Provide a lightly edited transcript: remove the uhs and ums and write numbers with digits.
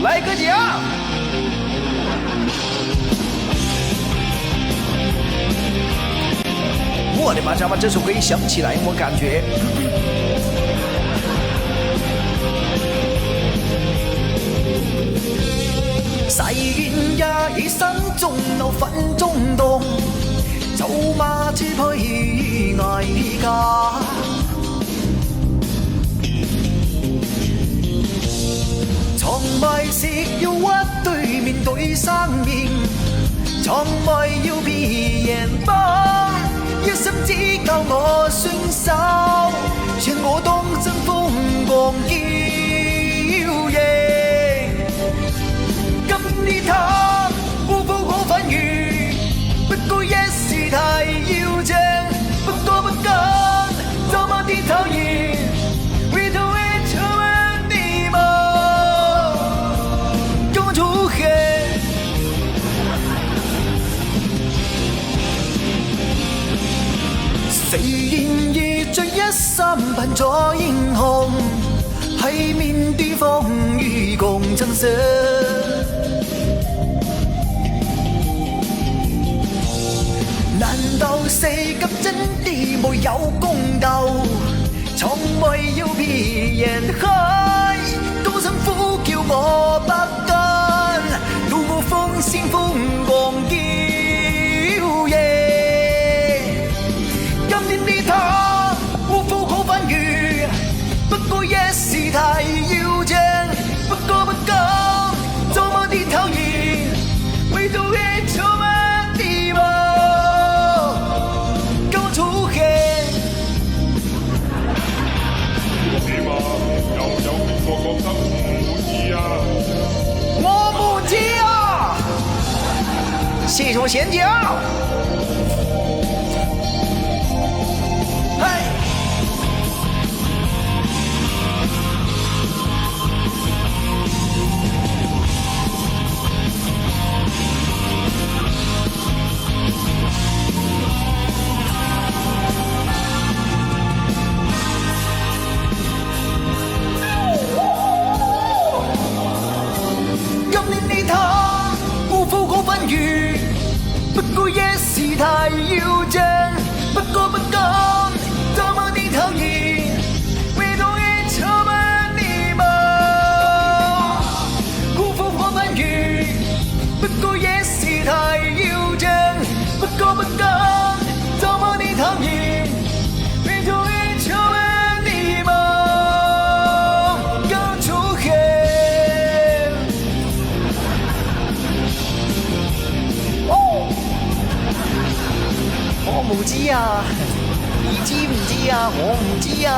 来个奖！我的妈呀，把这首歌一响起来，我感觉誓言也已心中有分鐘動，走馬支配外家。從來是要屈對面對生命，從來要別人幫，一心只教我雙手，讓我當真瘋狂耀夜。今呢他烏夫可反遇，不過一時太要正，不過不敢，這麼的討厭。誰願意追一三扮作英雄，喺面對風雨共振聲。難道世界真的沒有公道？從未要別人開，高聲呼叫我不甘，到我風聲瘋狂叫夜。他烏夫可反遇，不過一時太要正，不過不敢，這麼的討厭，唯獨一充滿地貌跟我出現。點啊？又有邊個覺得唔滿意啊？我滿意啊！謝謝我賢獎。不過一時太要正，不過不敢，這麼的討厭，唯獨一充滿禮貌。烏夫可反遇，不過一時太要正，不過不敢，這麼的討厭，唯獨一充滿禮貌跟我出現。我唔知啊，你知唔知啊？我唔知啊。